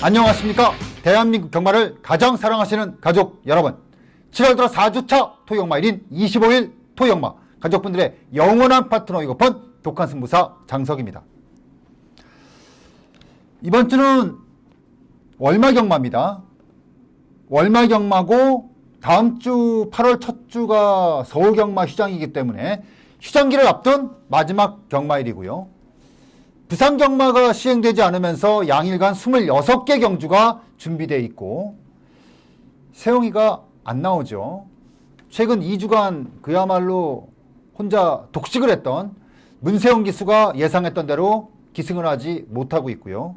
안녕하십니까. 대한민국 경마를 가장 사랑하시는 가족 여러분, 7월 들어 4주차 토경마일인 25일 토경마 가족분들의 영원한 파트너이고픈 독한 승부사 장석입니다. 이번 주는 월말 경마입니다. 월말 경마고 다음 주 8월 첫 주가 서울 경마 휴장이기 때문에 휴장기를 앞둔 마지막 경마일이고요. 부산 경마가 시행되지 않으면서 양일간 26개 경주가 준비되어 있고 세영이가 안 나오죠. 최근 2주간 그야말로 혼자 독식을 했던 문세영 기수가 예상했던 대로 기승을 하지 못하고 있고요.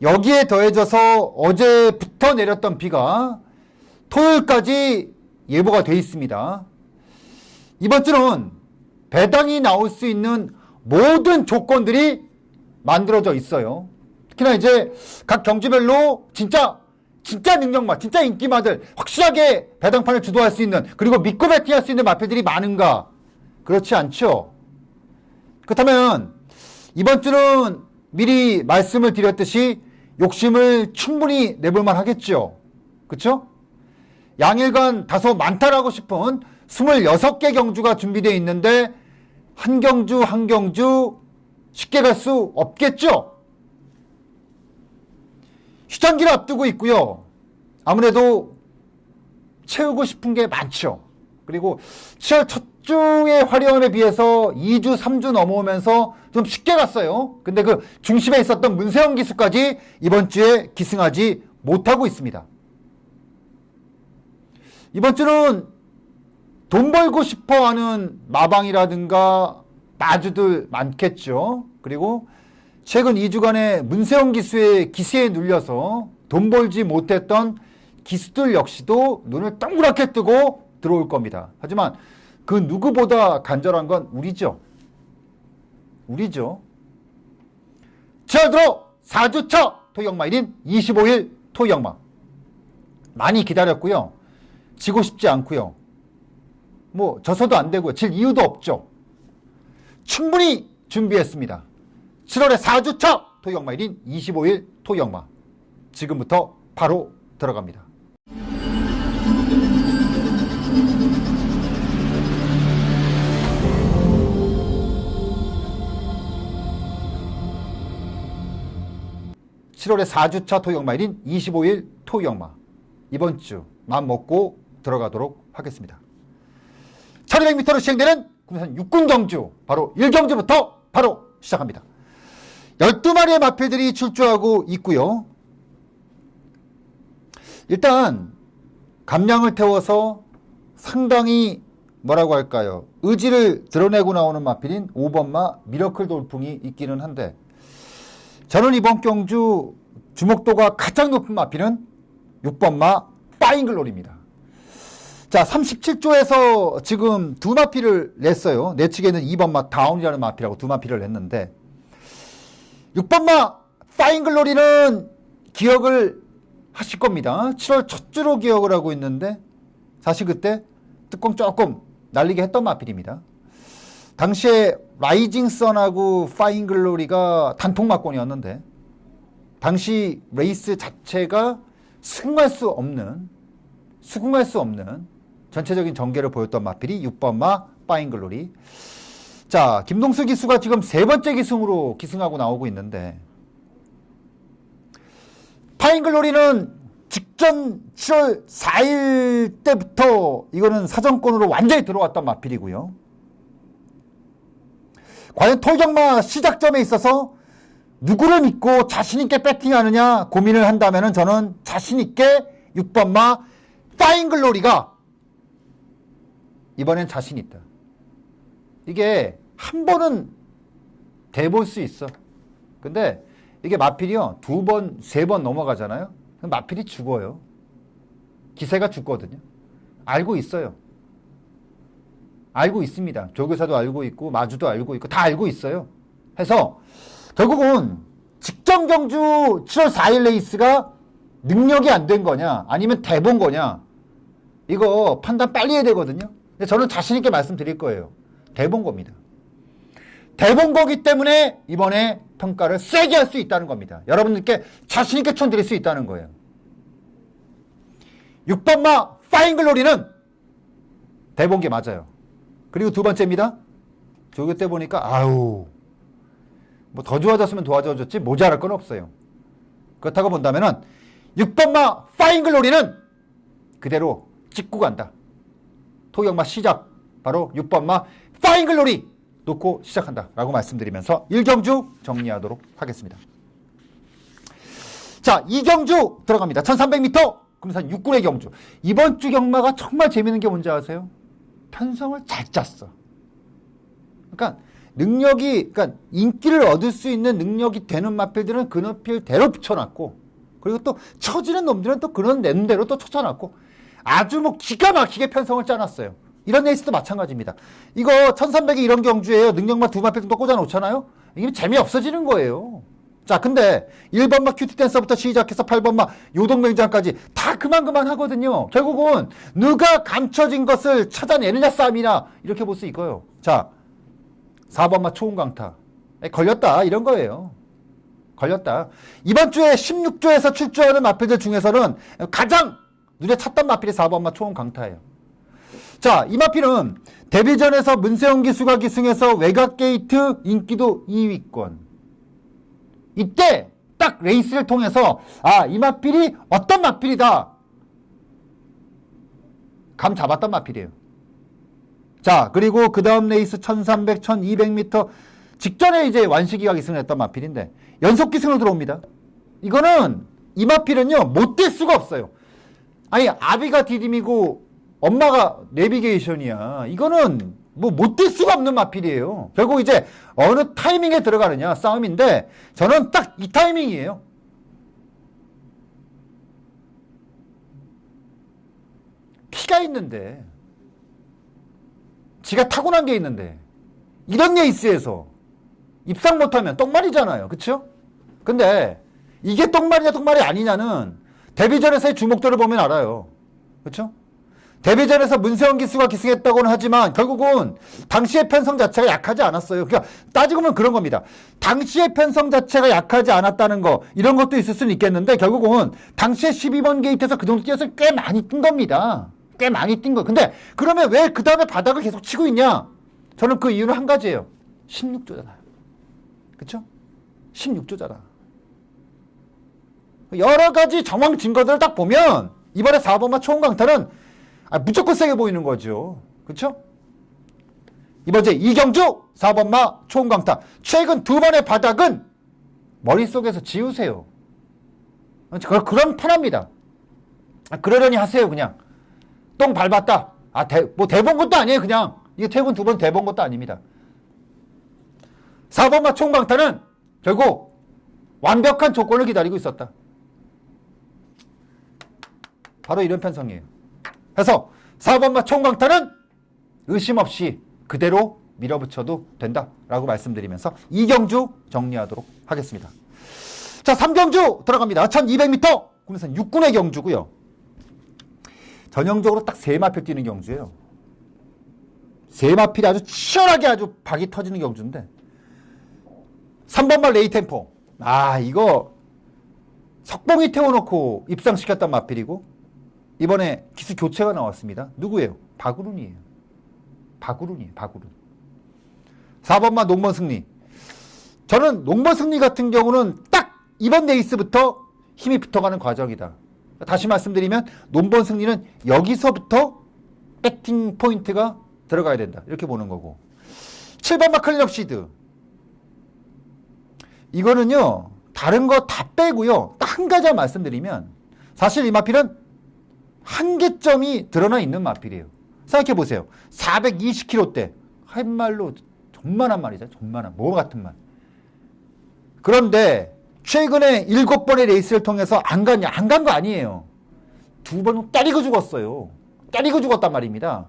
여기에 더해져서 어제부터 내렸던 비가 토요일까지 예보가 되어 있습니다. 이번 주는 배당이 나올 수 있는 모든 조건들이 만들어져 있어요. 특히나 이제 각 경주별로 진짜 능력마, 진짜 인기마들 확실하게 배당판을 주도할 수 있는, 그리고 믿고 배팅할 수 있는 마필들이 많은가? 그렇지 않죠. 그렇다면 이번 주는 미리 말씀을 드렸듯이 욕심을 충분히 내볼만 하겠죠. 그렇죠? 양일간 다소 많다라고 싶은 26개 경주가 준비되어 있는데 한 경주 쉽게 갈 수 없겠죠. 휴장기를 앞두고 있고요. 아무래도 채우고 싶은 게 많죠. 그리고 7월 첫 주의 화려함에 비해서 2주, 3주 넘어오면서 좀 쉽게 갔어요. 근데 그 중심에 있었던 문세영 기수까지 이번 주에 기승하지 못하고 있습니다. 이번 주는 돈 벌고 싶어 하는 마방이라든가 마주들 많겠죠. 그리고 최근 2주간의 문세영 기수의 기세에 눌려서 돈 벌지 못했던 기수들 역시도 눈을 동그랗게 뜨고 들어올 겁니다. 하지만 그 누구보다 간절한 건 우리죠. 자, 들어 4주차 토경마일인 25일 토경마 많이 기다렸고요. 지고 싶지 않고요. 뭐 져서도 안 되고요. 질 이유도 없죠. 충분히 준비했습니다. 7월의 4주차 토경마일인 25일 토경마 지금부터 바로 들어갑니다. (7월의 4주차) 토경마일인 25일 토경마 이번 주 맘 먹고 들어가도록 하겠습니다. 1200m로 시행되는 국내산 육군 경주 바로 1경주부터 바로 시작합니다. 12마리의 마필들이 출주하고 있고요. 일단 감량을 태워서 상당히 뭐라고 할까요? 의지를 드러내고 나오는 마필인 5번마 미러클 돌풍이 있기는 한데 저는 이번 경주 주목도가 가장 높은 마필은 6번마 파인글로리입니다. 자, 37조에서 지금 두 마필을 냈어요. 내 측에는 2번마 다운이라는 마필하고 두 마필을 냈는데 6번마 파인글로리는 기억을 하실 겁니다. 7월 첫 주로 기억을 하고 있는데 사실 그때 뚜껑 조금 날리게 했던 마필입니다. 당시에 라이징선하고 파인글로리가 단통막권이었는데 당시 레이스 자체가 수긍할 수 없는 전체적인 전개를 보였던 마필이 6번마 파인글로리. 자, 김동수 기수가 지금 세 번째 기승으로 기승하고 나오고 있는데 파인글로리는 직전 7월 4일 때부터 이거는 사정권으로 완전히 들어왔던 마필이고요. 과연 토경마 시작점에 있어서 누구를 믿고 자신있게 배팅하느냐 고민을 한다면 저는 자신있게 6번마 파인글로리가 이번엔 자신있다. 이게 한 번은 돼볼 수 있어. 근데 이게 마필이요. 두 번, 세 번 넘어가잖아요. 마필이 죽어요. 기세가 죽거든요. 알고 있어요. 알고 있습니다. 조교사도 알고 있고 마주도 알고 있고 다 알고 있어요. 해서 결국은 직전 경주 7월 4일 레이스가 능력이 안 된 거냐 아니면 대본 거냐 이거 판단 빨리 해야 되거든요. 근데 저는 자신 있게 말씀드릴 거예요. 대본 겁니다. 대본 거기 때문에 이번에 평가를 세게 할 수 있다는 겁니다. 여러분들께 자신있게 촌드릴 수 있다는 거예요. 6번마 파인글로리는 대본 게 맞아요. 그리고 두 번째입니다. 조교 때 보니까 아우 뭐 더 좋아졌으면 좋아졌지 모자랄 건 없어요. 그렇다고 본다면은 6번마 파인글로리는 그대로 찍고 간다. 토경마 시작 바로 6번마 파인글로리 놓고 시작한다 라고 말씀드리면서 1경주 정리하도록 하겠습니다. 자, 2경주 들어갑니다. 1300m 금산 6군의 경주. 이번 주 경마가 정말 재밌는 게 뭔지 아세요? 편성을 잘 짰어. 그러니까 그러니까 인기를 얻을 수 있는 능력이 되는 마필들은 그 마필대로 붙여놨고, 그리고 또 처지는 놈들은 또 그런 낸대로 또 쳐쳐놨고, 아주 뭐 기가 막히게 편성을 짜놨어요. 이런 레이스도 마찬가지입니다. 이거 1300이 이런 경주예요. 능력만 두 마필 정도 꽂아놓잖아요. 이게 재미없어지는 거예요. 자, 근데 1번마 큐티 댄서부터 시작해서 8번마 요동맹장까지 다 그만 하거든요. 결국은 누가 감춰진 것을 찾아내느냐 싸움이나 이렇게 볼 수 있고요. 자, 4번마 초음강타 걸렸다 이런 거예요. 걸렸다. 이번 주에 16조에서 출조하는 마필들 중에서는 가장 눈에 찼던 마필이 4번마 초음강타예요. 자, 이 마필은 데뷔전에서 문세영 기수가 기승해서 외곽 게이트 인기도 2위권. 이때 딱 레이스를 통해서 이 마필이 어떤 마필이다 감 잡았던 마필이에요. 자, 그리고 그 다음 레이스 1300, 1200m 직전에 이제 완식이가 기승을 했던 마필인데 연속 기승으로 들어옵니다. 이거는 이 마필은요 못 뛸 수가 없어요. 아니, 아비가 디딤이고 엄마가 내비게이션이야. 이거는 뭐 못 뛸 수가 없는 마필이에요. 결국 이제 어느 타이밍에 들어가느냐 싸움인데 저는 딱 이 타이밍이에요. 피가 있는데 지가 타고난 게 있는데 이런 레이스에서 입상 못하면 똥말이잖아요. 그쵸? 근데 이게 똥말이냐 똥말이 아니냐는 데뷔전에서의 주목도를 보면 알아요. 그쵸? 데뷔전에서 문세영 기수가 기승했다고는 하지만 결국은 당시의 편성 자체가 약하지 않았어요. 그러니까 따지고 보면 그런 겁니다. 당시의 편성 자체가 약하지 않았다는 거 이런 것도 있을 수는 있겠는데 결국은 당시에 12번 게이트에서 그 정도 뛰어서 꽤 많이 뛴 겁니다. 꽤 많이 뛴 거. 근데 그러면 왜 그 다음에 바닥을 계속 치고 있냐? 저는 그 이유는 한 가지예요. 16조잖아요. 그쵸? 16조잖아. 여러 가지 정황 증거들을 딱 보면 이번에 4번마 초음강타는 무조건 세게 보이는 거죠. 그쵸? 이번 제 이경주 4번마 초음강타. 최근 두 번의 바닥은 머릿속에서 지우세요. 그럼 편합니다. 그러려니 하세요. 그냥 똥 밟았다. 뭐 대본 것도 아니에요. 그냥 이게 최근 두 번 대본 것도 아닙니다. 4번마 초음강타는 결국 완벽한 조건을 기다리고 있었다. 바로 이런 편성이에요. 그래서 4번마 초음강타는 의심 없이 그대로 밀어붙여도 된다라고 말씀드리면서 2경주 정리하도록 하겠습니다. 자, 3경주 들어갑니다. 1200m 국내산 6군의 경주고요. 전형적으로 딱 세 마필 뛰는 경주예요. 세 마필이 아주 치열하게 아주 박이 터지는 경주인데 3번마 레이템포. 이거 석봉이 태워놓고 입상시켰던 마필이고 이번에 기수 교체가 나왔습니다. 누구예요? 박우룬이에요. 박우룬. 4번마 농번승리. 저는 농번승리 같은 경우는 딱 이번 레이스부터 힘이 붙어가는 과정이다. 다시 말씀드리면 농번승리는 여기서부터 배팅 포인트가 들어가야 된다. 이렇게 보는 거고. 7번마 클린업 시드. 이거는요. 다른 거 다 빼고요. 딱 한 가지만 말씀드리면 사실 이 마필은 한계점이 드러나 있는 마필이에요. 생각해보세요. 420kg대. 한 말로 존만한 말이죠. 존만한. 뭐 같은 말. 그런데 최근에 7번의 레이스를 통해서 안 갔냐? 안 간 거 아니에요. 2번 때리고 죽었어요. 때리고 죽었단 말입니다.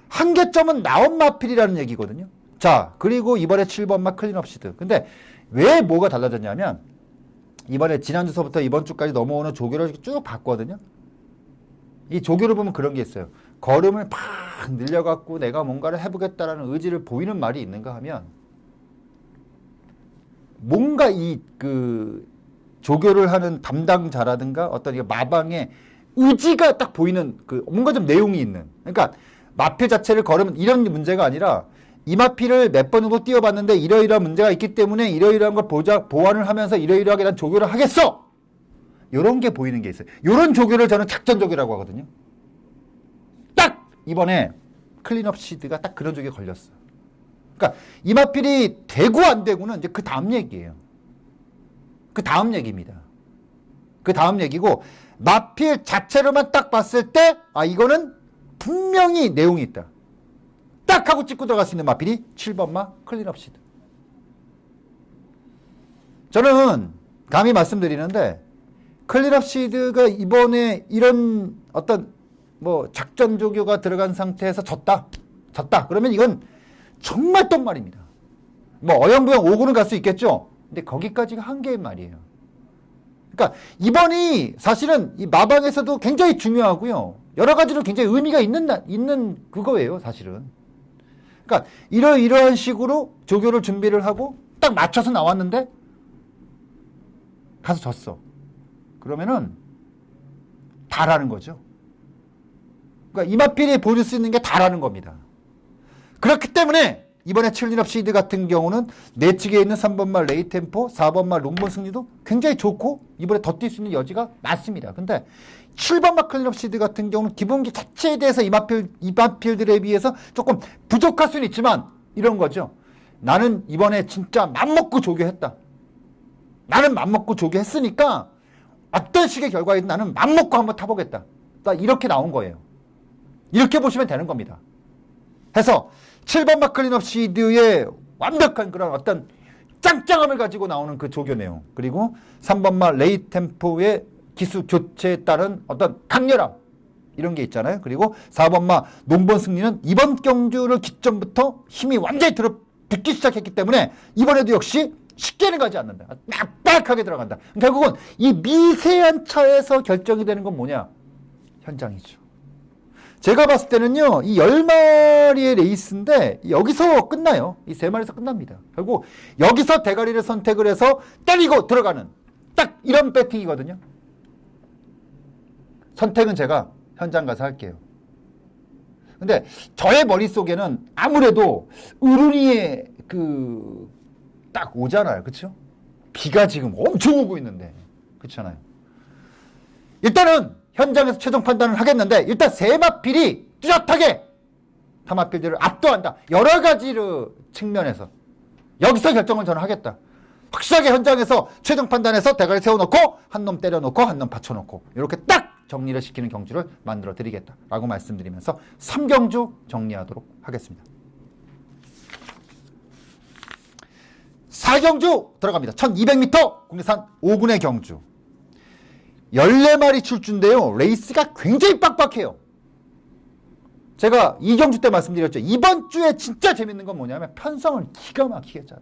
한계점은 나온 마필이라는 얘기거든요. 자, 그리고 이번에 7번마 클린업 시드. 근데 왜 뭐가 달라졌냐면 이번에 지난주서부터 이번 주까지 넘어오는 조교를 쭉 봤거든요. 이 조교를 보면 그런 게 있어요. 걸음을 팍 늘려갖고 내가 뭔가를 해보겠다라는 의지를 보이는 말이 있는가 하면 뭔가 조교를 하는 담당자라든가 어떤 이 마방의 의지가 딱 보이는 뭔가 좀 내용이 있는. 그러니까 마필 자체를 걸으면 이런 문제가 아니라 이 마필을 몇 번 정도 띄워봤는데 이러이러한 문제가 있기 때문에 이러이러한 걸 보완을 하면서 이러이러하게 난 조교를 하겠어! 요런 게 보이는 게 있어요. 요런 조교를 저는 작전 조교라고 하거든요. 딱 이번에 클린업 시드가 딱 그런 조교에 걸렸어요. 그러니까 이 마필이 되고 안 되고는 이제 그 다음 얘기예요. 그 다음 얘기입니다. 그 다음 얘기고 마필 자체로만 딱 봤을 때 이거는 분명히 내용이 있다. 딱 하고 찍고 들어갈 수 있는 마필이 7번마 클린업 시드. 저는 감히 말씀드리는데 클린업 시드가 이번에 이런 어떤 작전 조교가 들어간 상태에서 졌다. 그러면 이건 정말 똥말입니다. 어영부영 오고는 갈 수 있겠죠. 근데 거기까지가 한계의 말이에요. 그러니까 이번이 사실은 이 마방에서도 굉장히 중요하고요. 여러 가지로 굉장히 의미가 있는 그거예요, 사실은. 그러니까 이러한 식으로 조교를 준비를 하고 딱 맞춰서 나왔는데 가서 졌어. 그러면은 다라는 거죠. 그러니까 이마필이 보여줄 수 있는 게 다라는 겁니다. 그렇기 때문에 이번에 클린업 시드 같은 경우는 내측에 있는 3번말 레이템포, 4번말 롱본 승리도 굉장히 좋고 이번에 더 뛸 수 있는 여지가 많습니다. 근데 7번말 클린업 시드 같은 경우는 기본기 자체에 대해서 이마필들에 비해서 조금 부족할 수는 있지만 이런 거죠. 나는 이번에 진짜 맘먹고 조교했다. 나는 맘먹고 조교했으니까 어떤 식의 결과이든 나는 맘먹고 한번 타보겠다. 이렇게 나온 거예요. 이렇게 보시면 되는 겁니다. 해서 7번마 클린업 시드의 완벽한 그런 어떤 짱짱함을 가지고 나오는 그 조교 내용, 그리고 3번마 레이 템포의 기수 교체에 따른 어떤 강렬함, 이런 게 있잖아요. 그리고 4번마 농본 승리는 이번 경주를 기점부터 힘이 완전히 붙기 시작했기 때문에 이번에도 역시 쉽게는 가지 않는다. 빡빡하게 들어간다. 결국은 이 미세한 차에서 결정이 되는 건 뭐냐? 현장이죠. 제가 봤을 때는요, 이 10마리의 레이스인데 여기서 끝나요. 이 3마리에서 끝납니다. 결국 여기서 대가리를 선택을 해서 때리고 들어가는 딱 이런 배팅이거든요. 선택은 제가 현장 가서 할게요. 근데 저의 머릿속에는 아무래도 으르니의 딱 오잖아요. 그쵸? 비가 지금 엄청 오고 있는데. 그렇잖아요. 일단은 현장에서 최종 판단을 하겠는데 일단 세 마필이 뚜렷하게 타마필들을 압도한다. 여러 가지로 측면에서 여기서 결정을 저는 하겠다. 확실하게 현장에서 최종 판단해서 대가리 세워놓고 한 놈 때려놓고 한 놈 받쳐놓고 이렇게 딱 정리를 시키는 경주를 만들어 드리겠다라고 말씀드리면서 3경주 정리하도록 하겠습니다. 4경주 들어갑니다. 1200m 국내산 5군의 경주. 14마리 출주인데요. 레이스가 굉장히 빡빡해요. 제가 2경주 때 말씀드렸죠. 이번 주에 진짜 재밌는 건 뭐냐면 편성을 기가 막히게 짰다.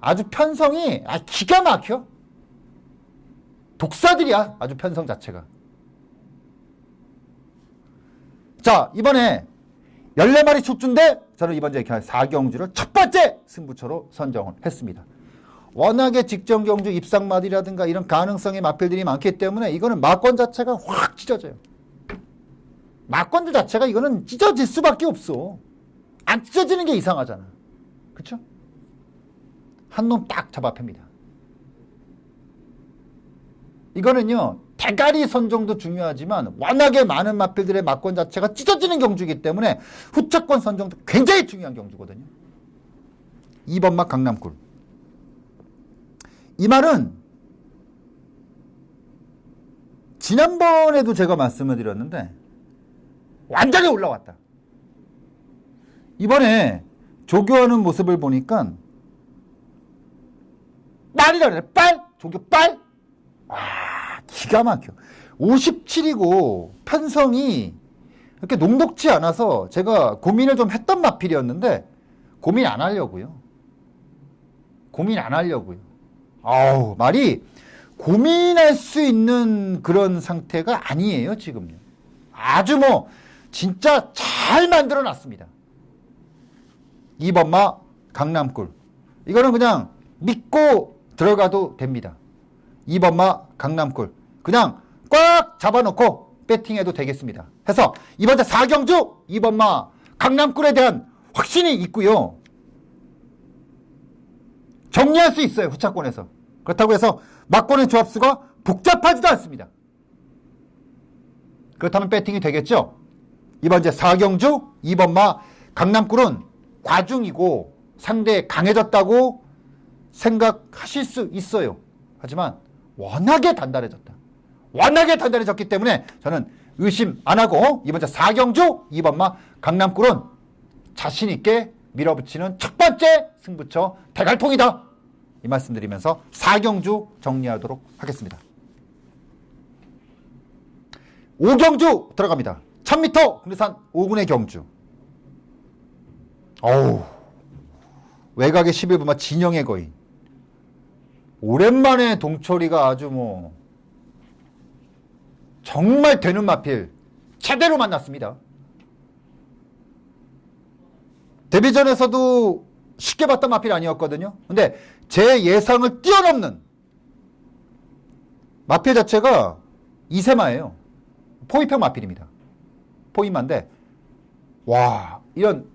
아주 편성이 기가 막혀. 독사들이야. 아주 편성 자체가. 자, 이번에 14마리 출주인데 저는 이번 주에 4경주를 첫 번째 승부처로 선정을 했습니다. 워낙에 직전 경주 입상마디라든가 이런 가능성의 마필들이 많기 때문에 이거는 마권 자체가 확 찢어져요. 마권들 자체가 이거는 찢어질 수밖에 없어. 안 찢어지는 게 이상하잖아. 그쵸? 한 놈 딱 잡아 팹니다. 이거는요, 대가리 선정도 중요하지만 워낙에 많은 마필들의 마권 자체가 찢어지는 경주이기 때문에 후차권 선정도 굉장히 중요한 경주거든요. 2번마 강남꿀. 이 말은 지난번에도 제가 말씀을 드렸는데 완전히 올라왔다. 이번에 조교하는 모습을 보니까 빨이라 그래. 빨! 조교 빨! 기가 막혀. 57이고 편성이 이렇게 녹록지 않아서 제가 고민을 좀 했던 마필이었는데 고민 안 하려고요. 말이 고민할 수 있는 그런 상태가 아니에요, 지금요. 아주 진짜 잘 만들어 놨습니다. 2번마 강남꿀. 이거는 그냥 믿고 들어가도 됩니다. 2번마 강남꿀 그냥 꽉 잡아놓고 배팅해도 되겠습니다. 해서 이번 주 4경주 2번마 강남꿀에 대한 확신이 있고요. 정리할 수 있어요. 후차권에서. 그렇다고 해서 막권의 조합수가 복잡하지도 않습니다. 그렇다면 배팅이 되겠죠. 이번 주 4경주 2번마 강남꿀은 과중이고 상대 강해졌다고 생각하실 수 있어요. 하지만 워낙에 단단해졌다. 워낙에 단단해졌기 때문에 저는 의심 안 하고 이번 주 4경주 2번마 강남꿀은 자신 있게 밀어붙이는 첫 번째 승부처 대갈통이다. 이 말씀드리면서 4경주 정리하도록 하겠습니다. 5경주 들어갑니다. 1000m 국내산 5군의 경주. 어우, 외곽의 11번마 진영의 거인. 오랜만에 동철이가 아주 뭐 정말 되는 마필 제대로 만났습니다. 데뷔전에서도 쉽게 봤던 마필 아니었거든요. 근데 제 예상을 뛰어넘는 마필 자체가 이세마예요. 포위평 마필입니다. 포위마인데 와 이런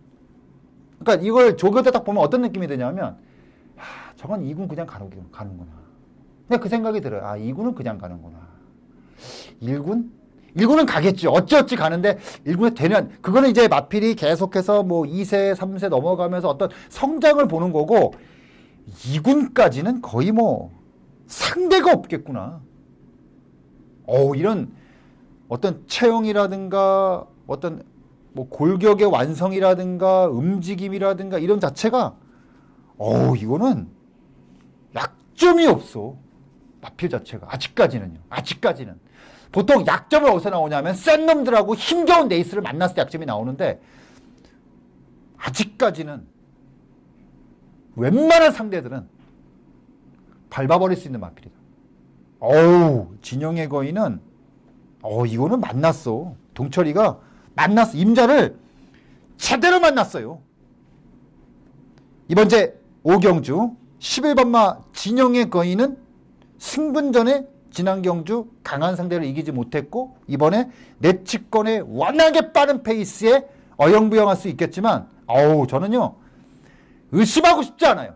그러니까 이걸 조교 때 딱 보면 어떤 느낌이 드냐면 저건 2군 그냥 가는구나. 그냥 그 생각이 들어요. 2군은 그냥 가는구나. 1군? 1군은 가겠죠. 어찌어찌 가는데 1군에 되는 그거는 이제 마필이 계속해서 뭐 2세, 3세 넘어가면서 어떤 성장을 보는 거고 2군까지는 거의 뭐 상대가 없겠구나. 이런 어떤 체형이라든가 어떤 뭐 골격의 완성이라든가 움직임이라든가 이런 자체가 이거는 약점이 없어. 마필 자체가 아직까지는요. 아직까지는 보통 약점은 어디서 나오냐면 센 놈들하고 힘겨운 네이스를 만났을 때 약점이 나오는데 아직까지는 웬만한 상대들은 밟아버릴 수 있는 마필이다. 진영의 거인은 이거는 만났어. 동철이가 만났어. 임자를 제대로 만났어요. 이번 제 5경주 11번마 진영의 거인은 승분전에 지난 경주 강한 상대를 이기지 못했고 이번에 내치권의 워낙에 빠른 페이스에 어영부영할 수 있겠지만 저는요 의심하고 싶지 않아요.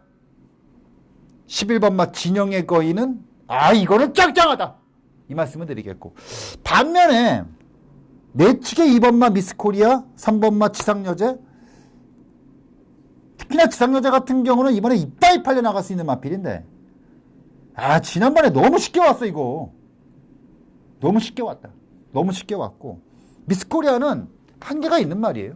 11번마 진영의 거인은 이거는 짱짱하다 이 말씀을 드리겠고 반면에 내측의 2번마 미스코리아 3번마 지상여제 특히나 지상여제 같은 경우는 이번에 이빠이 팔려 나갈 수 있는 마필인데 지난번에 너무 쉽게 왔어. 이거 너무 쉽게 왔다. 너무 쉽게 왔고 미스코리아는 한계가 있는 말이에요.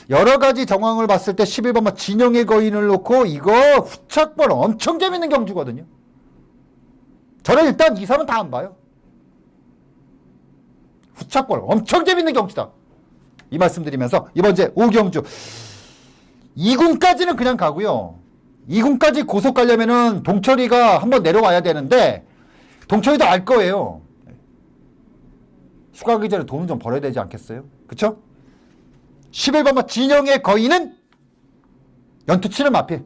여러 가지 정황을 봤을 때 11번마 진영의 거인을 놓고 이거 후착권 엄청 재밌는 경주거든요. 저는 일단 2, 3은 다 안 봐요. 후착권 엄청 재밌는 경주다. 이 말씀드리면서 이번 제 5경주 2군까지는 그냥 가고요. 2군까지 고속 가려면은 동철이가 한번 내려와야 되는데 동철이도 알 거예요. 휴가 가기 전에 돈은 좀 벌어야 되지 않겠어요? 그쵸? 11번마 진영의 거인은 연투 치는 마필.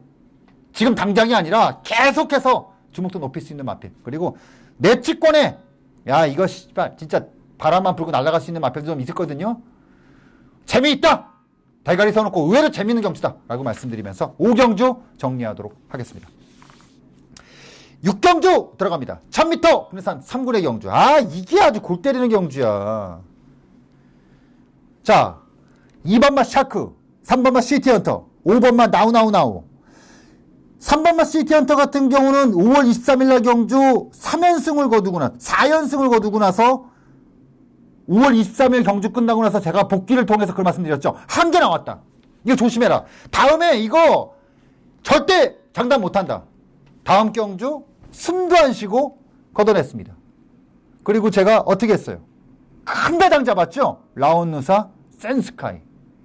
지금 당장이 아니라 계속해서 주목도 높일 수 있는 마필. 그리고 내치권에 이거 진짜 바람만 불고 날아갈 수 있는 마필도 좀 있었거든요. 재미있다. 대가리 서놓고 의외로 재미있는 경주다 라고 말씀드리면서 5경주 정리하도록 하겠습니다. 6경주 들어갑니다. 1000m 국내산 3군의 경주. 이게 아주 골 때리는 경주야. 자 2번마 샤크 3번마 시티헌터 5번마 나우나우나우 3번마 시티헌터 같은 경우는 5월 23일 날 경주 3연승을 거두고 4연승을 거두고 나서 5월 23일 경주 끝나고 나서 제가 복귀를 통해서 그걸 말씀드렸죠. 한 개 나왔다. 이거 조심해라. 다음에 이거 절대 장담 못한다. 다음 경주 숨도 안 쉬고 걷어냈습니다. 그리고 제가 어떻게 했어요? 큰 배당 잡았죠? 라온누사 센스카이.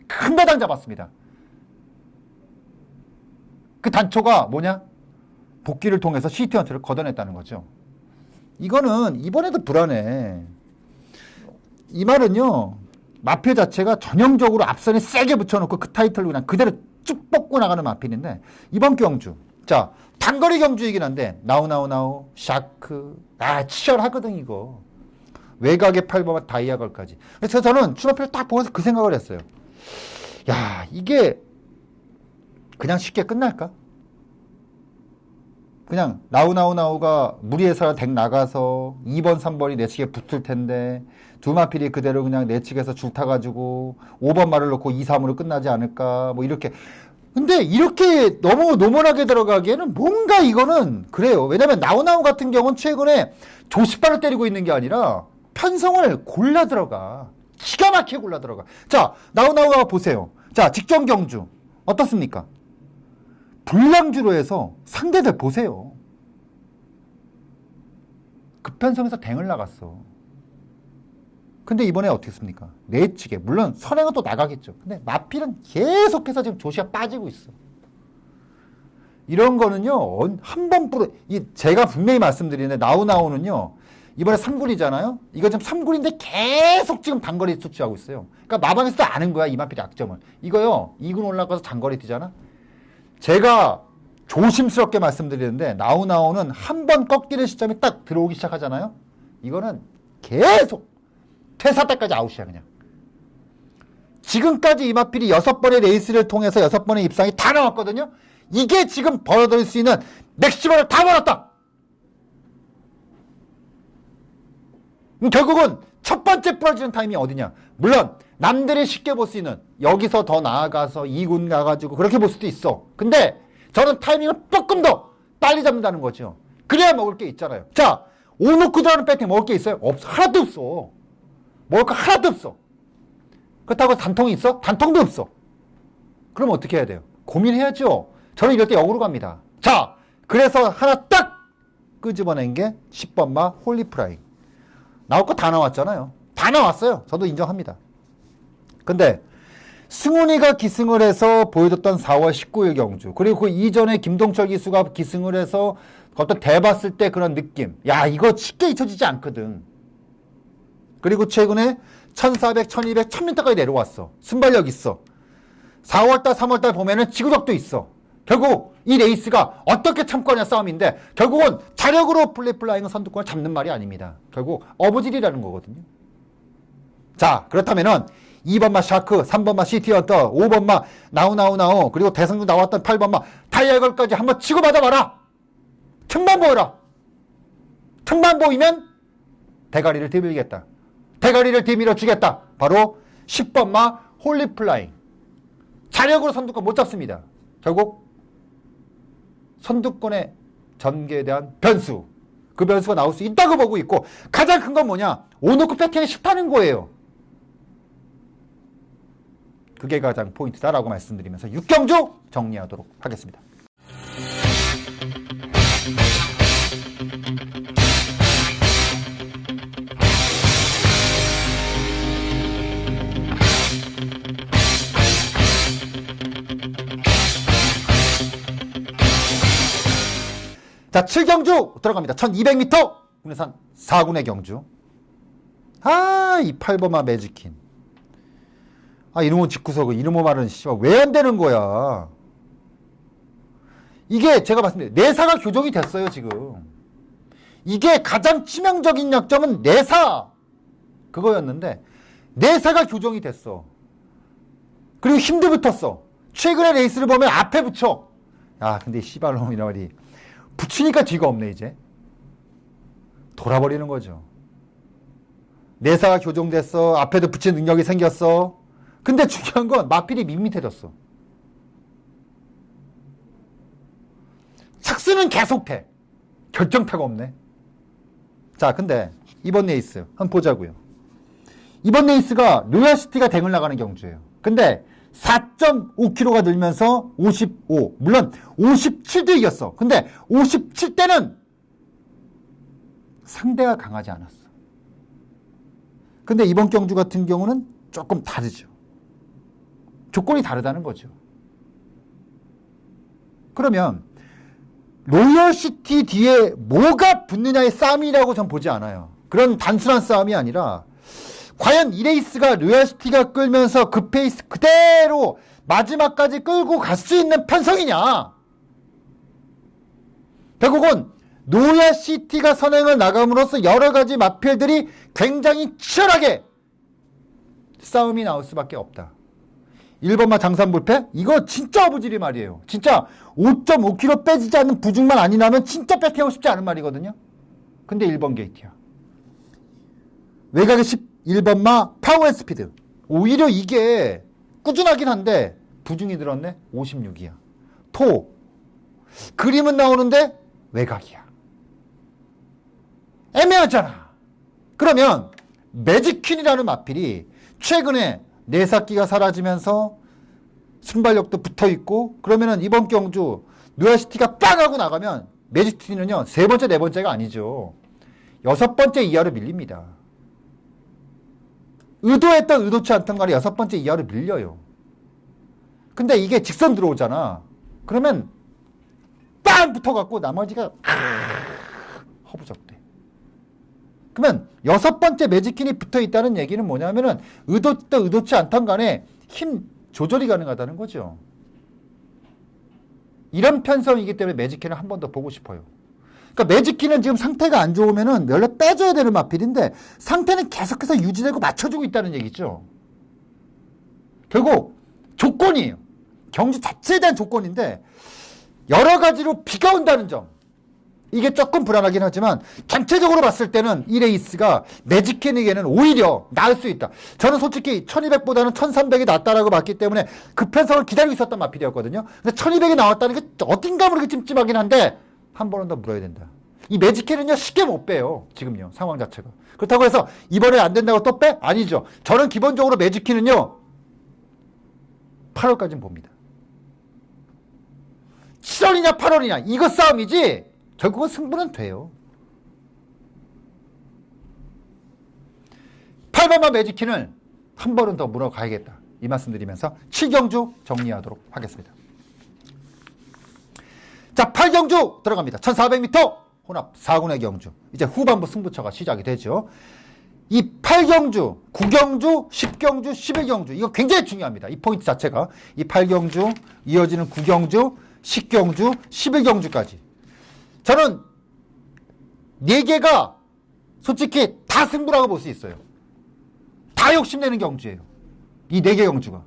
큰 배당 잡았습니다. 그 단초가 뭐냐? 복귀를 통해서 시티헌트를 걷어냈다는 거죠. 이거는 이번에도 불안해. 이 말은요, 마필 자체가 전형적으로 앞선에 세게 붙여놓고 그 타이틀로 그냥 그대로 쭉 뻗고 나가는 마필인데 이번 경주 자 단거리 경주이긴 한데 나우 샤크 치열하거든 이거. 외곽의 8번 다이아걸까지. 그래서 저는 출발표를 딱 보면서 그 생각을 했어요. 야 이게 그냥 쉽게 끝날까? 그냥 나우가 무리해서 덱 나가서 2번 3번이 내측에 붙을 텐데 두 마필이 그대로 그냥 내측에서 줄 타가지고 5번 말을 놓고 2, 3으로 끝나지 않을까 뭐 이렇게. 근데 이렇게 너무 노멀하게 들어가기에는 뭔가 이거는 그래요. 왜냐면 나우 같은 경우는 최근에 조시발을 때리고 있는 게 아니라 편성을 골라 들어가. 기가 막히게 골라 들어가. 자, 나우가 보세요. 자, 직전 경주 어떻습니까? 불량주로 해서 상대들 보세요. 급편성에서 댕을 나갔어. 근데 이번에 어떻게 했습니까? 내측에 물론 선행은 또 나가겠죠. 근데 마필은 계속해서 지금 조시가 빠지고 있어. 이런 거는요. 한 번 제가 분명히 말씀드리는데 나우는요. 이번에 3굴이잖아요. 이거 지금 3굴인데 계속 지금 단거리 수치하고 있어요. 그러니까 마방에서도 아는 거야. 이 마필의 약점을. 이거요. 2군 올라가서 장거리 뛰잖아. 제가 조심스럽게 말씀드리는데 나우는 한 번 꺾이는 시점이 딱 들어오기 시작하잖아요. 이거는 계속 퇴사 때까지 아웃이야 그냥. 지금까지 이마필이 6번의 레이스를 통해서 6번의 입상이 다 나왔거든요. 이게 지금 벌어들일 수 있는 맥시멈을 다 벌었다. 결국은 첫 번째 부러지는 타임이 어디냐. 물론 남들이 쉽게 볼 수 있는 여기서 더 나아가서 2군 가가지고 그렇게 볼 수도 있어. 근데 저는 타이밍을 조금 더 빨리 잡는다는 거죠. 그래야 먹을 게 있잖아요. 자, 오노쿠 들어가는 배팅 먹을 게 있어요? 없어. 하나도 없어. 먹을 거 하나도 없어. 그렇다고 단통이 있어? 단통도 없어. 그럼 어떻게 해야 돼요? 고민해야죠. 저는 이럴 때 역으로 갑니다. 자, 그래서 하나 딱 끄집어낸 게 10번마 홀리프라이. 나올 거 다 나왔잖아요. 다 나왔어요. 저도 인정합니다. 근데 승훈이가 기승을 해서 보여줬던 4월 19일 경주 그리고 그 이전에 김동철 기수가 기승을 해서 어떤 대봤을 때 그런 느낌 야 이거 쉽게 잊혀지지 않거든. 그리고 최근에 1400, 1200, 1000m까지 내려왔어. 순발력 있어. 4월달, 3월달 보면은 지구력도 있어. 결국 이 레이스가 어떻게 참고하냐 싸움인데 결국은 자력으로 플레이플라잉은 선두권을 잡는 말이 아닙니다. 결국 어부질이라는 거거든요. 자 그렇다면은 2번마 샤크, 3번마 시티헌터, 5번마 나우 그리고 대성중 나왔던 8번마 다이아걸까지 한번 치고 받아봐라. 틈만 보여라. 틈만 보이면 대가리를 들밀겠다. 대가리를 들밀어 주겠다. 바로 10번마 홀리플라잉. 자력으로 선두권 못 잡습니다. 결국 선두권의 전개에 대한 변수. 그 변수가 나올 수 있다고 보고 있고 가장 큰 건 뭐냐. 오노쿠 패팅이 쉽다는 거예요. 그게 가장 포인트다라고 말씀드리면서 6경주 정리하도록 하겠습니다. 자, 7경주 들어갑니다. 1200m 국내산 4군의 경주. 이 8번마 매직킨. 이놈의 직구석은 이놈의 말은 왜 안 되는 거야. 이게 제가 봤습니다. 내사가 교정이 됐어요 지금. 이게 가장 치명적인 약점은 내사 그거였는데 내사가 교정이 됐어. 그리고 힘도 붙었어. 최근에 레이스를 보면 앞에 붙여. 근데 씨발놈이란 말이 붙이니까 뒤가 없네 이제. 돌아버리는 거죠. 내사가 교정됐어. 앞에도 붙일 능력이 생겼어. 근데 중요한 건 마필이 밋밋해졌어. 착수는 계속돼. 결정타가 없네. 자, 근데 이번 레이스 한번 보자고요. 이번 레이스가 로얄시티가 댕을 나가는 경주예요. 근데 4.5km가 늘면서 55. 물론 57도 이겼어. 근데 57대는 상대가 강하지 않았어. 근데 이번 경주 같은 경우는 조금 다르죠. 조건이 다르다는 거죠. 그러면 로열시티 뒤에 뭐가 붙느냐의 싸움이라고 전 보지 않아요. 그런 단순한 싸움이 아니라 과연 이 레이스가 로열시티가 끌면서 그 페이스 그대로 마지막까지 끌고 갈 수 있는 편성이냐? 결국은 노야시티가 선행을 나감으로써 여러 가지 마필들이 굉장히 치열하게 싸움이 나올 수밖에 없다. 1번마 장산불패? 이거 진짜 어부지리 말이에요. 진짜 5.5kg 빼지지 않는 부중만 아니라면 진짜 배팅하고 싶지 않은 말이거든요. 근데 1번 게이트야. 외곽의 11번마 파워앤스피드. 오히려 이게 꾸준하긴 한데 부중이 들었네. 56이야. 토. 그림은 나오는데 외곽이야. 애매하잖아. 그러면 매직퀸이라는 마필이 최근에 내삭기가 사라지면서 순발력도 붙어있고 그러면은 이번 경주 노야시티가 빵 하고 나가면 매직퀸은요 3번째 4번째가 아니죠. 6번째 이하로 밀립니다. 의도했던 의도치 않던 간에 6번째 이하로 밀려요. 근데 이게 직선 들어오잖아. 그러면 빵 붙어갖고 나머지가 허부적대. 그러면 6번째 매직퀸이 붙어있다는 얘기는 뭐냐면은 의도했던 의도치 않던 간에 힘 조절이 가능하다는 거죠. 이런 편성이기 때문에 매직퀸을 한 번 더 보고 싶어요. 그러니까 매직퀸은 지금 상태가 안 좋으면은 원래 빼줘야 되는 마필인데 상태는 계속해서 유지되고 맞춰주고 있다는 얘기죠. 결국 조건이에요. 경주 자체에 대한 조건인데 여러 가지로 비가 온다는 점. 이게 조금 불안하긴 하지만 전체적으로 봤을 때는 이 레이스가 매직퀸에게는 오히려 나을 수 있다. 저는 솔직히 1200보다는 1300이 낫다라고 봤기 때문에 그 편성을 기다리고 있었던 마필이었거든요. 근데 1200이 나왔다는 게 어딘가 모르게 찜찜하긴 한데 한 번은 더 물어야 된다. 이 매직퀸은요 쉽게 못 빼요. 지금요 상황 자체가. 그렇다고 해서 이번에 안 된다고 또 빼? 아니죠. 저는 기본적으로 매직퀸은요 8월까지는 봅니다. 7월이냐 8월이냐 이거 싸움이지 결국은 승부는 돼요. 8번만 매직퀸을 한 번은 더 물어가야겠다. 이 말씀 드리면서 7경주 정리하도록 하겠습니다. 자, 8경주 들어갑니다. 1400m 혼합 4군의 경주. 이제 후반부 승부처가 시작이 되죠. 이 8경주, 9경주, 10경주, 11경주 이거 굉장히 중요합니다. 이 포인트 자체가. 이 8경주, 이어지는 9경주, 10경주, 11경주까지. 저는 4개가 솔직히 다 승부라고 볼 수 있어요. 다 욕심내는 경주예요. 이 4개 경주가.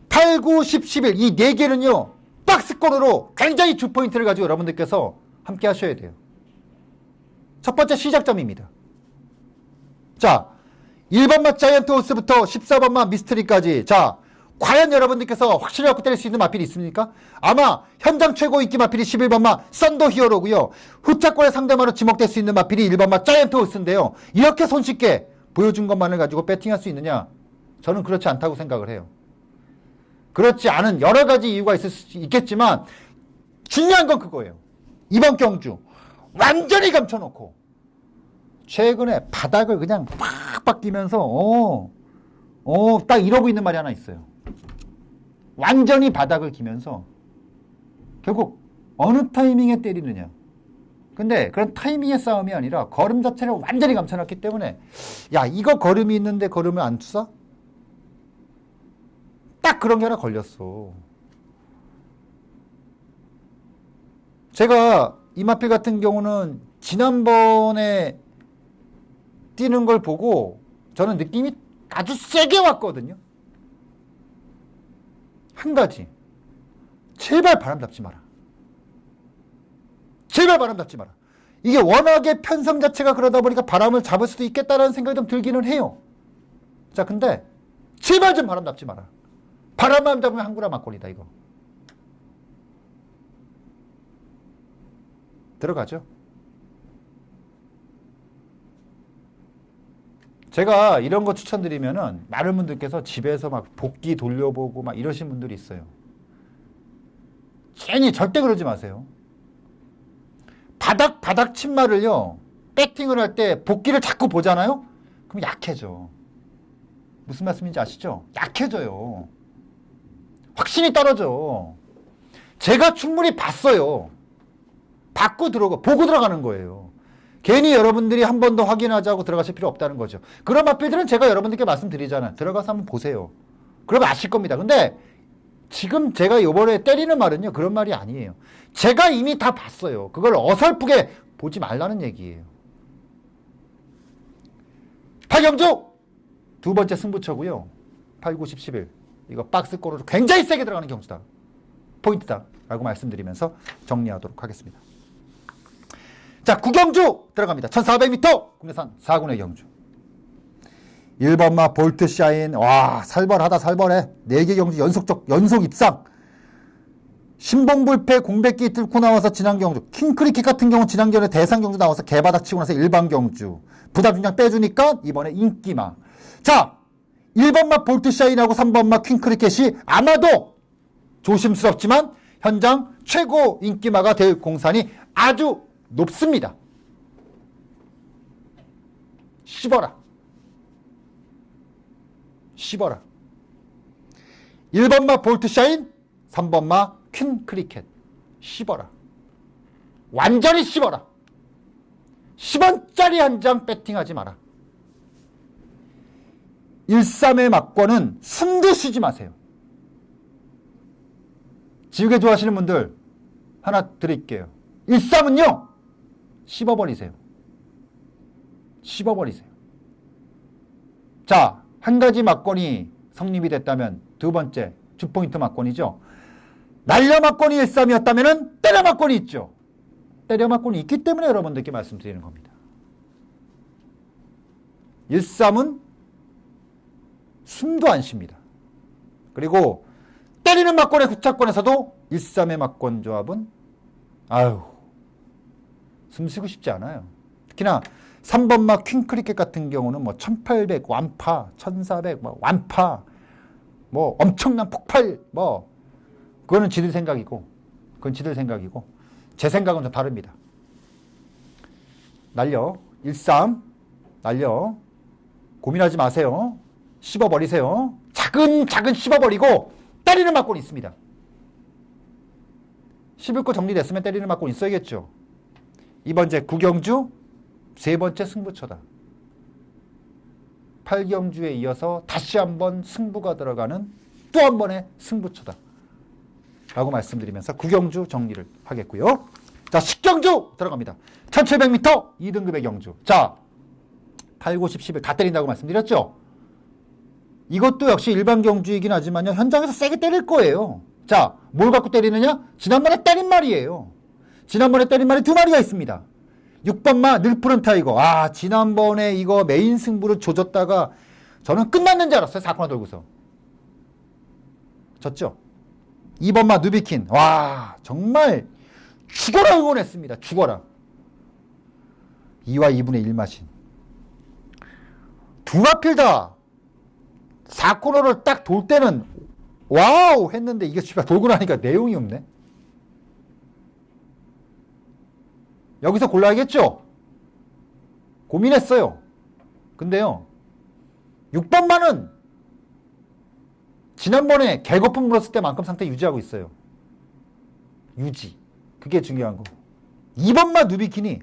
8, 9, 10, 11 이 4개는요. 박스권으로 굉장히 주포인트를 가지고 여러분들께서 함께 하셔야 돼요. 첫 번째 시작점입니다. 자, 1번마 자이언트 호스부터 14번마 미스터리까지. 자, 과연 여러분들께서 확실히 갖고 때릴 수 있는 마필이 있습니까? 아마 현장 최고 인기 마필이 11번마 썬더 히어로고요. 후차권의 상대마로 지목될 수 있는 마필이 1번마 자이언트 호스인데요. 이렇게 손쉽게 보여준 것만을 가지고 배팅할 수 있느냐? 저는 그렇지 않다고 생각을 해요. 그렇지 않은 여러 가지 이유가 있을 수 있겠지만 중요한 건 그거예요. 이번 경주 완전히 감춰놓고 최근에 바닥을 그냥 팍팍 끼면서 딱 이러고 있는 말이 하나 있어요. 완전히 바닥을 기면서 결국 어느 타이밍에 때리느냐. 근데 그런 타이밍의 싸움이 아니라 걸음 자체를 완전히 감춰놨기 때문에 야 이거 걸음이 있는데 걸음을 안 쏴? 딱 그런 게 하나 걸렸어. 제가 이 마필 같은 경우는 지난번에 뛰는 걸 보고 저는 느낌이 아주 세게 왔거든요. 한 가지. 제발 바람 잡지 마라. 제발 바람 잡지 마라. 이게 워낙에 편성 자체가 그러다 보니까 바람을 잡을 수도 있겠다라는 생각이 좀 들기는 해요. 자, 근데 제발 좀 바람 잡지 마라. 바람만 잡으면 한구라 막걸리다 이거. 들어가죠. 제가 이런 거 추천드리면은 많은 분들께서 집에서 막 복귀 돌려보고 막 이러신 분들이 있어요. 괜히 절대 그러지 마세요. 바닥 침마를요 배팅을 할 때 복귀를 자꾸 보잖아요. 그럼 약해져. 무슨 말씀인지 아시죠? 약해져요. 확신이 떨어져. 제가 충분히 봤어요. 보고 들어가는 거예요. 괜히 여러분들이 한 번 더 확인하자고 들어가실 필요 없다는 거죠. 그런 마필들은 제가 여러분들께 말씀드리잖아요. 들어가서 한번 보세요. 그러면 아실 겁니다. 근데 지금 제가 이번에 때리는 말은요, 그런 말이 아니에요. 제가 이미 다 봤어요. 그걸 어설프게 보지 말라는 얘기예요. 8경주 두 번째 승부처고요. 8, 9, 10, 11 이거 박스골으로 굉장히 세게 들어가는 경주다. 포인트다 라고 말씀드리면서 정리하도록 하겠습니다. 자, 9경주 들어갑니다. 1400m 국내산 4군의 경주. 1번마 볼트샤인. 와, 살벌하다. 살벌해. 4개 경주 연속 입상. 신봉불패 공백기 뚫고 나와서 지난 경주. 킹크리켓 같은 경우 지난 경주에 대상 경주 나와서 개바닥 치고 나서 일반 경주. 부담 중량 빼주니까 이번에 인기마. 자, 1번마 볼트샤인하고 3번마 킹크리켓이 아마도 조심스럽지만 현장 최고 인기마가 될 공산이 아주 높습니다. 씹어라. 1번마 볼트샤인, 3번마 퀸크리켓. 씹어라. 완전히 씹어라. 10원짜리 한 장 배팅하지 마라. 1-3의 막권은 숨도 쉬지 마세요. 지우개 좋아하시는 분들 하나 드릴게요. 1-3은요 씹어버리세요. 자, 한 가지 막권이 성립이 됐다면 두 번째 주포인트 막권이죠. 날려 막권이 1-3이었다면 때려 막권이 있죠. 때려 막권이 있기 때문에 여러분들께 말씀드리는 겁니다. 1-3은 숨도 안 쉽니다. 그리고 때리는 막권의 후차권에서도 1-3의 막권 조합은 숨 쉬고 싶지 않아요. 특히나 3번마 퀸크리켓 같은 경우는 뭐 1800 완파, 1400 뭐 완파, 뭐 엄청난 폭발, 뭐 그거는 지들 생각이고, 제 생각은 좀 다릅니다. 날려 1-3 날려 고민하지 마세요. 씹어버리세요. 차근차근 씹어버리고 때리는 막권이 있습니다. 11거 정리됐으면 때리는 막권 있어야겠죠. 이번 제 9경주 세 번째 승부처다. 8경주에 이어서 다시 한번 승부가 들어가는 또 한 번의 승부처다 라고 말씀드리면서 9경주 정리를 하겠고요. 자, 10경주 들어갑니다. 1700m 2등급의 경주. 자, 8, 9, 10, 11 다 때린다고 말씀드렸죠. 이것도 역시 일반 경주이긴 하지만요, 현장에서 세게 때릴 거예요. 자, 뭘 갖고 때리느냐? 지난번에 때린 말이에요. 지난번에 때린 말이 두 마리가 있습니다. 6번마 늘푸른 타이거. 지난번에 이거 메인 승부를 조졌다가 저는 끝났는 줄 알았어요. 4코너 돌고서. 졌죠? 2번마 누비킨. 와, 정말 죽어라 응원했습니다. 죽어라. 2와 2분의 1 마신. 두 마필 다 4코너를 딱 돌 때는 와우 했는데 이게 돌고 나니까 내용이 없네. 여기서 골라야겠죠? 고민했어요. 근데요, 6번만은 지난번에 개거품 물었을 때만큼 상태 유지하고 있어요. 유지. 그게 중요한 거. 2번만 누비킨이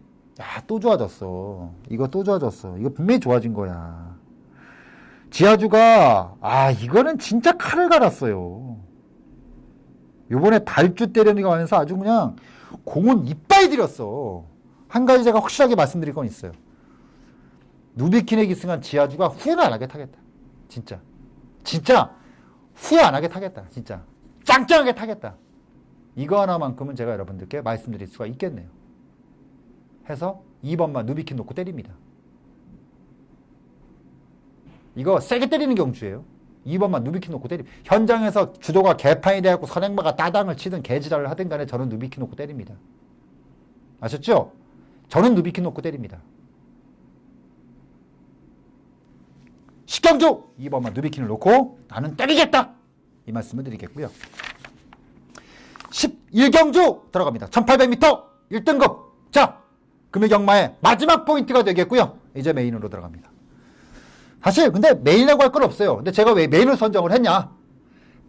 또 좋아졌어. 이거 또 좋아졌어. 이거 분명히 좋아진 거야. 지아주가 이거는 진짜 칼을 갈았어요. 요번에 발주 때리는 하면서 아주 그냥 공은 이빨 들였어. 한 가지 제가 확실하게 말씀드릴 건 있어요. 누비킨에 기승한 지아주가 후회는 안 하게 타겠다. 진짜 후회 안 하게 타겠다. 진짜 짱짱하게 타겠다. 이거 하나만큼은 제가 여러분들께 말씀드릴 수가 있겠네요. 해서 2번만 누비킨 놓고 때립니다. 이거 세게 때리는 경주예요. 2번만 누비킨 놓고 때립니다. 현장에서 주도가 개판이 되어서 선행마가 따당을 치든 개지랄을 하든 간에 저는 누비킨 놓고 때립니다. 아셨죠? 저는 누비킨 놓고 때립니다. 10경주 2번만 누비킨을 놓고 나는 때리겠다, 이 말씀을 드리겠고요. 11경주 들어갑니다. 1800m 1등급. 자, 금일경마의 마지막 포인트가 되겠고요. 이제 메인으로 들어갑니다. 사실 근데 메인이라고 할 건 없어요. 근데 제가 왜 메인을 선정을 했냐?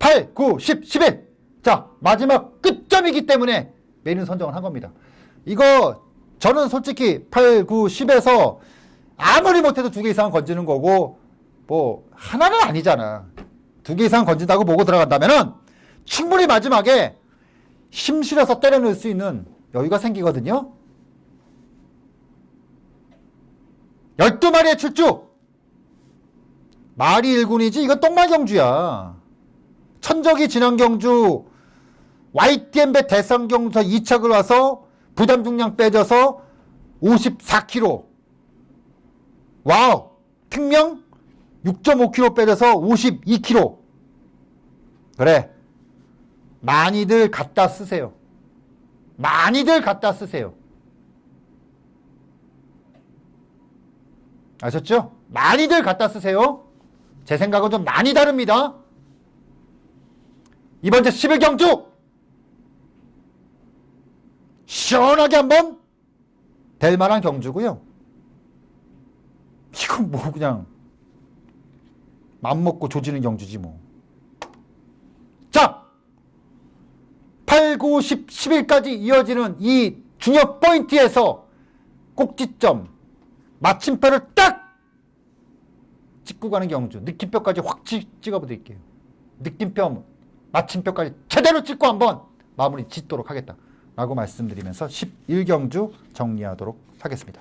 8, 9, 10, 11. 자, 마지막 끝점이기 때문에 메인을 선정을 한 겁니다. 이거 저는 솔직히 8, 9, 10에서 아무리 못해도 2개 이상은 건지는 거고 뭐 하나는 아니잖아. 2개 이상 건진다고 보고 들어간다면은 충분히 마지막에 힘 실어서 때려 넣을 수 있는 여유가 생기거든요. 12마리의 출주. 말이 1군이지 이건 똥말경주야. 천적이 진안경주 YTM배 대성경서 2착을 와서 부담 중량 빼져서 54kg. 와우. 특명 6.5kg 빼져서 52kg. 그래. 많이들 갖다 쓰세요. 많이들 갖다 쓰세요. 아셨죠? 많이들 갖다 쓰세요. 제 생각은 좀 많이 다릅니다. 이번 주 11경주 시원하게 한번 될 만한 경주고요. 이건 뭐 그냥 맘먹고 조지는 경주지 뭐. 자, 8, 9, 10, 10일까지 이어지는 이 중요 포인트에서 꼭지점 마침표를 딱 찍고 가는 경주. 느낌표까지 확 찍어드릴게요. 느낌표 마침표까지 제대로 찍고 한번 마무리 짓도록 하겠다 라고 말씀드리면서 11경주 정리하도록 하겠습니다.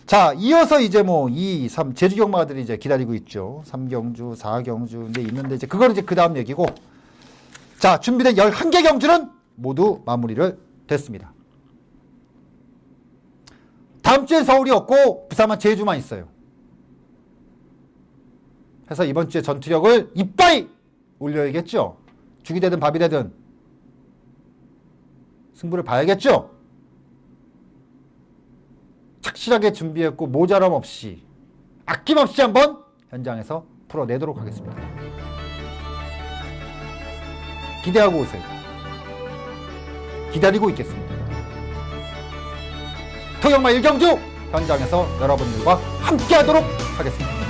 자, 이어서 이제 뭐 2, 3 제주경마들이 이제 기다리고 있죠. 3경주, 4경주 있는데 이제 그거는 이제 그 다음 얘기고, 자, 준비된 11개 경주는 모두 마무리를 됐습니다. 다음 주에 서울이 없고 부산만 제주만 있어요. 해서 이번 주에 전투력을 이빠이 올려야겠죠. 죽이 되든 밥이 되든 승부를 봐야겠죠. 착실하게 준비했고 모자람 없이 아낌없이 한번 현장에서 풀어내도록 하겠습니다. 기대하고 오세요. 기다리고 있겠습니다. 토경마 1경주 현장에서 여러분들과 함께하도록 하겠습니다.